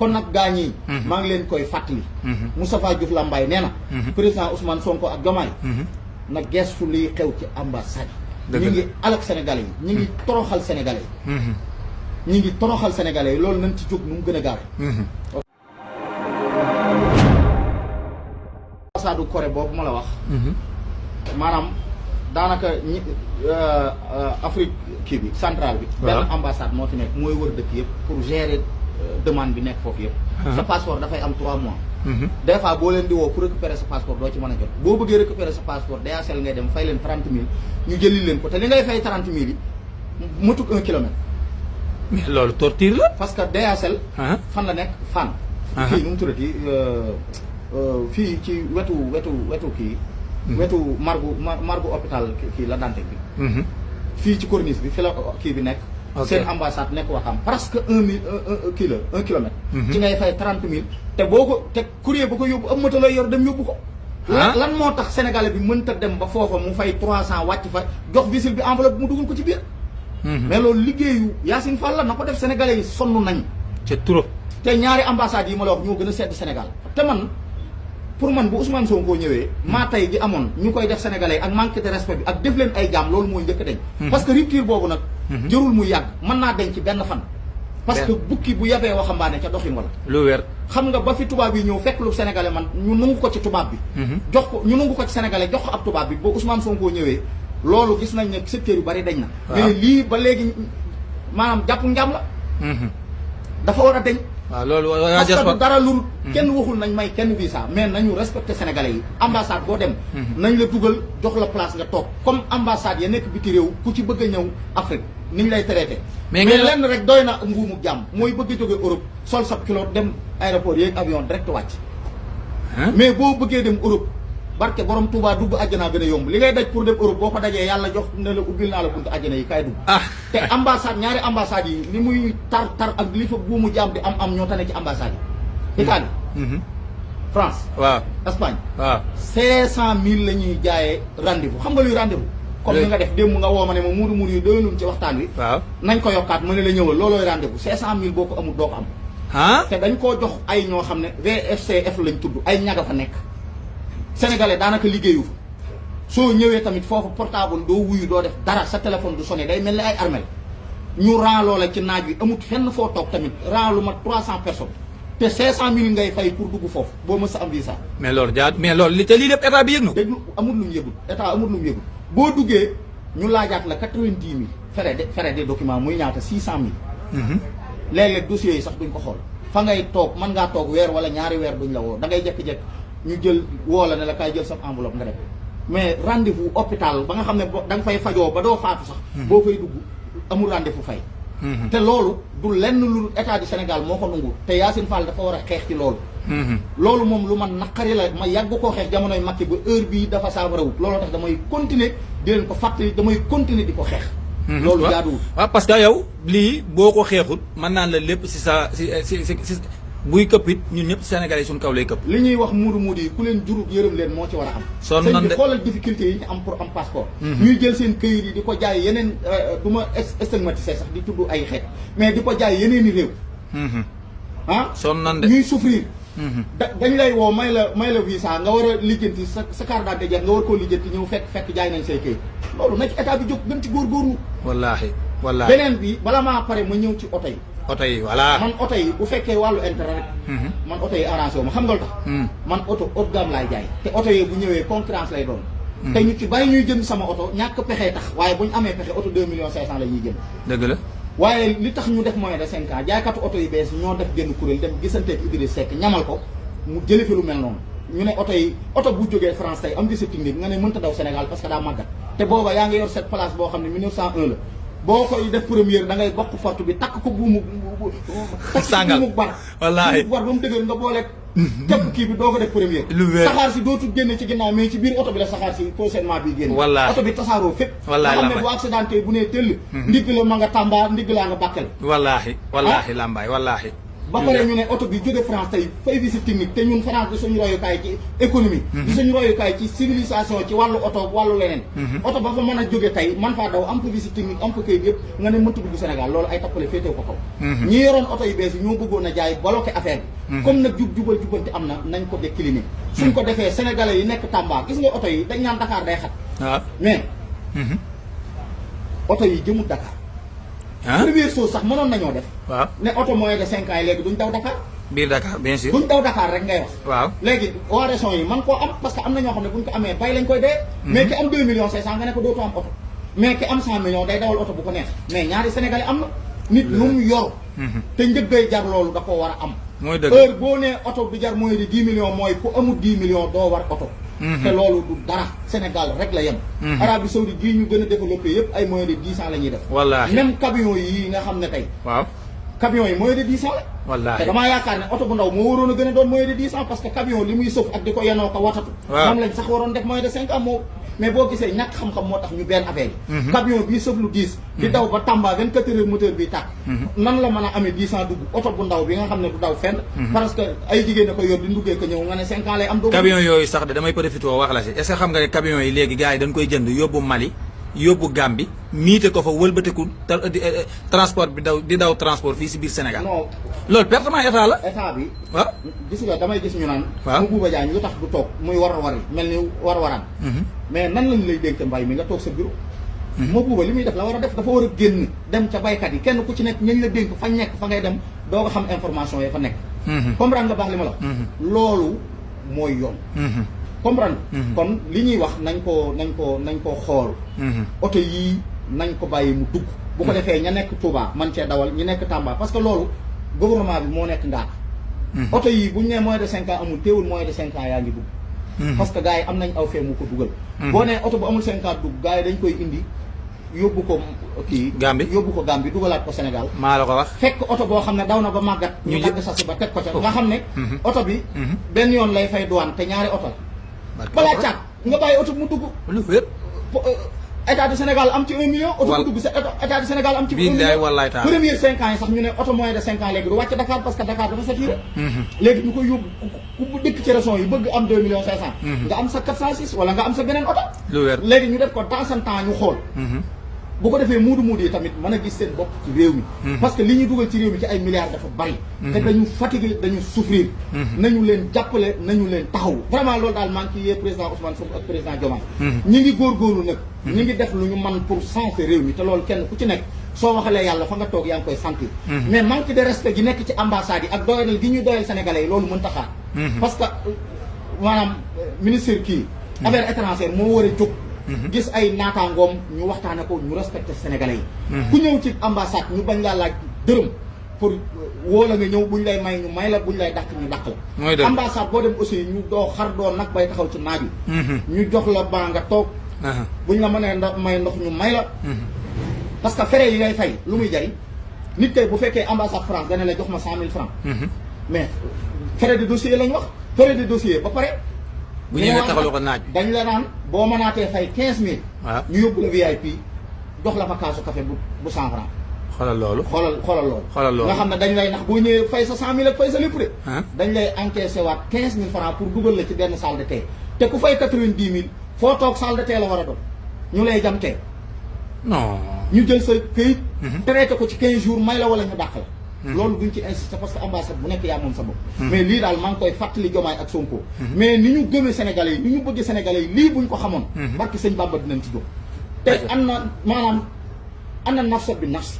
kon nag gaa ñii maa ngi leen koy fàttali Moustapha Diouf Lambaye nee na président Ousmane Sonko ak Diomaye na gestu liy xew ci ambassade ñi ngi alak sénégalais yi ñi ngi toroxal sénégalais yi ñi ngi toroxal sénégalais yi loolu nañ ci jóg nu mu gën a gaawe ambassade Corée boobu ma la wax maanaam daanaka ñi Afrique kii bi centrale bi benn ambassade moo fi nekk mooy wër dëkk yëpp pour gérer demande bi nekk foofu yëpp sa passeport dafay am 3 mois des fois boo leen di woo pour récupérer sa passeport doo ci mën a jot boo bëggee récupérer sa passeport DHL ngay dem fay leen 30 000 ñu jëli leen ko te li ngay fay 30 000 yi mutut 1 kilomètre mais loolu torture la parce que DHL fan la nekk fan fii nu mu tuddati fii ci wetu kii wetu margu hôpital kii la Dantec bi fii ci corniche bi fi la kii bi nekk seen ambassade nekk Ouakam presque 1 kilomètre ci ngay fay 30 000 te boo ko te courrier ba ko yóbbu am moto lay yor dem yóbbu ko lan moo tax sénégalais bi mënta dem ba foofa mu fay 300 wàcc fa jox visil bi enveloppe mu dugal ko ci biir mais loolu liggéeyu Yacine Fall la na ko def sénégalais yi sonn nañ c'est trop te ñaari ambassades yi ma la wax ñoo gën a sedd Sénégal te man pour man bu Ousmane Sonko ñëwee maa tey gi amoon ñu koy def sénégalais ak manque de respect bi ak def leen ay jaam loolu mooy njëkk dañ parce que rupture boobu nag jërul mu yàgg mën naa denc ci benn fan parce que bukki bu yabee waxambaane ca doxin wala lu wér xam nga ba fi tubaab yi ñëw fekk lu sénégalais man ñu nangu ko ci tubaab bi jox ko ñu nangu ko ci sénégalais jox ko ab tubaab bi ba Ousmane Sonko ñëwee loolu gis nañ ne secteur yu bari dañ na mais lii ba léegi maanaam jàpp njàm la dafa war a deñ waaw loolu parce que dara lurut kenn waxul nañ may kenn visa mais nañu respecté sénégalais yi ambassade boo dem nañ la dugal jox la place nga toog comme ambassade ya nekk biti réew ku ci bëgg a ñëw Afrique niñ lay traité mais lenn rek doy na nguumu jàmm mooy bëgg a jóge Europe sol sab kilo dem aéroport yeeg avion direct wàcc mais boo bëggee dem Europe barke borom Touba dugg àjjana gën a yomb li ngay daj pour dem Europe boo ko dajee yàlla jox ne la ubbil naa la buntu àjjana yi kaay dugg te ambassade ñaari ambassade yi li muy tar ak li fa buumu jaam di am ñoo tane ci ambassade yi Italie France waaw Espagne waaw 500 000 la ñuy jaayee rendez-vous xam nga luy rendez-vous comme ni nga def démb nga woo ma ne ma muuru yi doyalul ci waxtaan wi waaw nañ ko yokkaat ma ne la ñëwal loolooy rendez-vous 500 000 boo ko amul doo ko am te dañ koo jox ay ñoo xam ne VFCF lañ tudd ay ñaga fa nekk sénégalais daanaka liggéeyu fa soo ñëwee tamit foofu portable doo wuyu doo def dara sa téléphone du sonné day mel ni ay armel ñu ran loola ci naaj wi amut fenn foo toog tamit ran lu mat 300 personnes te 500 000 ngay fay pour dugg foofu boo mës a am visa mais loolu jaat mais loolu li te lii lépp état bi yëg na déglu amul lu mu yëgul état amul lu mu yëgul boo duggee ñu laajaat la 90 000 frais de document muy ñaata 600 000 léeg-léeg dossiers yi sax duñ ko xool fa ngay toog mën ngaa toog weer wala ñaari weer duñ la woo da ngay jékki-jékki ñu jël woo la ne la kaay jël sa enveloppe nga def mais rendez-vous hôpital ba nga xam ne da nga fay fajoo ba doo faatu sax boo fay dugg amul rendez-vous fay te loolu du lenn lu état du Sénégal moo ko nangu te Yacine Fall dafa war a xeex ci loolu loolu moom lu man naqari la ma yàgg koo xeex jamonoy Macky ba heure bii dafa saafarawut looloo tax damay continuer di leen ko fàttali damay continuer di ko xeex loolu jaaduwul waaw parce que yow lii boo ko xeexut mën naan la lépp si sa si buy këpp it ñun ñëpp Sénégalais yi suñu kaw lay këpp li ñuy wax muudu yi ku leen jurut yërëm leen moo ci war a am sëñ bi xoolal difficulté yi ñu am pour am passeport ñuy jël seen këyit yi di ko jaay yeneen du ma stigmatisé sax di tudd ay xeet mais di ko jaay yeneen i réew sonn nan de ñuy souffrir dañ lay woo may la visa nga war a lijjanti sa carte d'identité jeex nga war koo lijjanti ñëw fekk jaay nañ say këyit loolu na ci état bi jóg gën ci góorgóorlu wallaahi beneen bi bala maa pare ma ñëw ci oto yi oto yi voilà man oto yi bu fekkee wàllu intérêt rek man oto yi arrangé wu ma xam nga lu tax man oto haut de gamme laay jaay te oto yi bu ñëwee concurrence lay doon te ñu ci bari ñuy jënd sama oto ñàkk pexee tax waaye bu ñu amee pexe oto 2 millions 500 la ñuy jënd dëgg la waaye li tax ñu def moins de 5 ans jaaykatu oto yi bees ñoo def génn kuréel dem gisanteeg Idriss Seck ñamal ko mu jële fi lu mel noonu ñu ne oto bu jógee France tey am visite technique nga ne mënta daw Sénégal parce que daa màggat te booba yaa ngi yor cette place boo xam ne 1901 la boo koy def première da ngay bokk porte bi takk ko buumu sàngal buumu bar wallaahi buumu bar ba mu dëgër nga boole képp kii bi doo ko def première saxaar si dootul génne ci ginnaaw mais ci biir oto bi la saxaar si positionnement bi génn wallaahi oto bi tasaaroo fépp wallaahi nga xam ne bu accidenté bu nee tëll ndigg la ma nga Tamba ndigg laa nga Bakel wallaahi lambaay wallaahi ba pare ñu ne oto bi jóge France tey fay visite technique te ñun France di suñu royukaay ci économie di suñu royukaay ci civilisation ci wàllu oto wàllu leneen oto ba fa mën a jóge tey man faa daw am fa visite technique am fa kayit yëpp nga ne mënta dugg Sénégal loolu ay tappale féetew ko kaw ñi yoroon oto yu bees yi ñoo bëggoon a jaay bloqué affaire bi comme nag jubal jubanti am na nañ ko décliner suñ ko defee sénégalais yi nekk Tamba gis nga oto yi dañ naan Dakar day xat mais oto yi jëmul Dakar première chose sax mënoon nañoo def waaw ne oto moyen de 5 ans yi léegi duñ daw Dakar biir Dakar bien sûr duñ daw Dakar rek ngay wax waaw léegi waa région yi man koo am parce que am na ñoo xam ne buñ ko amee bay lañ koy dee mais ki am 2 millions 500 nga ne ko dootu am oto mais ki am 100 millions day dawal oto bu ko neex mais ñaari sénégalais am na nit lu mu yor te njëggay jar loolu da ko war a am mooy dëgg heure boo nee oto bi jar mooy de 10 millions mooy ku amul 10 millions doo war oto te loolu du dara Sénégal rek la yem Arabie Saoudite gii ñu gën a développé yëpp ay moyen de 10 ans la ñuy def wallaahi même camion yi nga xam ne tey waaw camion yi moyen de 10 ans la wallaahi te damaa yaakaar ne oto bu ndaw moo waroon a gën a doon moyen de 10 ans parce que camion li muy sëf ak di ko yenoo ko watatu moom lañ sax waroon def moyen de 5 ans moo mais boo gisee ñàkk xam-xam moo tax ñu benn affaire yi camion bii sëf lu 10 di daw ba Tamba 24 heures moteur bi tàkk nan la mën a amee 10 ans dugg oto bu ndaw bi nga xam ne du daw fenn parce que ay jigéen a ko yor di nduggee ko ñëw nga ne 5 ans lay am doo camion yooyu sax de damay profité wax la si est-ce que xam nga ne camion yi léegi gars yi dañ koy jënd yóbbu Mali yóbbu Gambie miite ko fa wëlbatiku transport bi di daw transport fii si biir Sénégal non loolu pertement état la état bi waaw gis nga damay gis ñu naan waaw mu Bouba Diagne lu tax du toog muy war mel ni waraan mais nan lañ lay dénk mbay mi nga toog sa bureau moo Bouba li muy def la war a def dafa war a génn dem ca baykat yi kenn ku ci nekk ñañ la dénk fañ nekk fa ngay dem doo nga xam information yi fa nekk comprendre nga baax li ma la loolu mooy yoon comprendre kon li ñuy wax nañ ko xool oto yii nañ ko bàyyi mu dugg bu ko defee ña nekk Touba man cee dawal ñu nekk Tamba parce que loolu gouvernement bi moo nekk ngaar oto yii buñ nee moins de 5 ans amul teewul moins de 5 ans yaa ngi dugg parce que gars yi am nañ aw fee mu ko dugal boo nee oto bu amul 5 ans dugg gars yi dañ koy indi yóbbu ko kii Gambie dugalaat ko Sénégal maa la ko wax fekk oto boo xam ne daw na ba màggat ñu dagg sasi ba teg ko ca nga xam ne oto bi benn yoon lay fay douane te ñaari oto la balaa caag nga bàyyi oto mu dugg lu wér état du Sénégal am ci 1 million oto bu dugg sa état du Sénégal am ci 1 million première 5 ans yi sax ñu ne oto moins de 5 ans léegi du wàcc Dakar parce que Dakar dafa saturé léegi ñu koy yóbbu ku dëkk ci région yi bëgg am 2 millions 500 nga am sa 406 wala nga am sa beneen oto lu wér léegi ñu def ko dans un temps ñu xool bu ko defee muudu yi tamit mën a gis seen bopp ci réew mi parce que li ñuy dugal ci réew mi ci ay milliards dafa bari te dañu fatigué dañu souffrir nañu leen jàppale nañu leen taxaw vraiment loolu daal maa ngi ci yee président Ousmane Sonko ak président Diomaye ñi ngi góorgóorlu nag ñi ngi def lu ñu man pour changer réew mi te loolu kenn ku ci nekk soo waxalee yàlla fa nga toog yaa ngi koy sentir mais manque de respect gi nekk ci ambassade yi ak doyal gi ñuy doyal sénégalais yi loolu mën taxaar parce que maanaam ministre kii affaires étrangères moo war a jóg gis ay naataangoom ñu waxtaane ko ñu respecté sénégalais yi ku ñëw ci ambassade ñu bañ laa laaj dërëm pour woo la nga ñëw buñ lay may ñu may la buñ lay dàq ñu dàq la ambassade boo dem aussi ñu doo xar doo nag bay taxaw ci naaju ñu jox la baa nga toog buñ la mënee may ndox ñu may la parce que frais yi ngay fay lu muy jariñ nit tey bu fekkee ambassade France dana la jox ma 100 000 francs mais frais de dossier lañ wax frais de dossier ba pare bu ñu nga taxalu ko naaj dañ la naan boo mënaatee fay 15000 waaw ñu yóbbu la VIP jox la fa kaasu café bu 100 francs xoolal loolu xoolal loolu nga xam ne dañ lay nax boo ñëwee fay sa 100000 ak fay sa lépp de dañ lay encaissé waat 15000 francs pour dugal la ci benn salle de thé te ku fay 90000 foo toog salle de thé la war a doon ñu lay jam tee non ñu jël sa këyit traité ko ci 15 jours may la wala ñu dàq la loolu duñ ci insister parce que ambassade bu nekk yaa moom sa bopp mais lii daal maa ngi koy fàttali Diomaye ak Sonko mais ni ñu gëmee sénégalais yi ni ñu bëgg sénégalais yi lii buñ ko xamoon barki sëñ Bamba dinañ ci jóg te am na maanaam am na nafsa bi nafs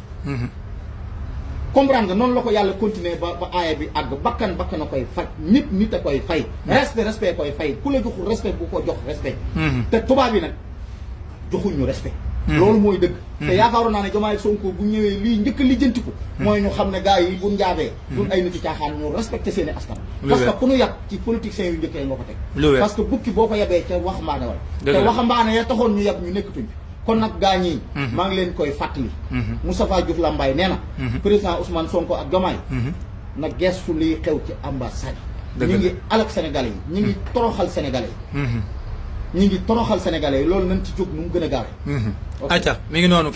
comprendre nga noonu la ko yàlla continuer ba aaya bi àgg bakkan a koy faj nit a koy fay respect koy fay ku la joxul respect bu ko jox respect te tubaab yi nag joxuñ ñu respect loolu mooy dëgg te yaakaaroon naa ne Diomaye Sonko bu ñëwee lii njëkk a lijjantiku mooy ñu xam ne gars yi bu njaabee duñ ay nit ci caaxaan ñu respecté seen i askan parce que ku ñu yàpp ci politiciens yu njëkkee nga ko teg parce que bukki boo ko yebee ca waxambaane wala te waxambaane ya taxoon ñu yeb ñu nekkatuñ kon nag gaa ñii maa ngi leen koy fàttali Moustapha Diouf Lambaye nee na président Ousmane Sonko ak Diomaye na gestu liy xew ci ambassade ñu ngi alak sénégalais yi ñu ngi toroxal sénégalais yi ñu ngi toroxal sénégalais yi loolu nañ ci jóg nu mu gën a gaawee acca mi ngi noonu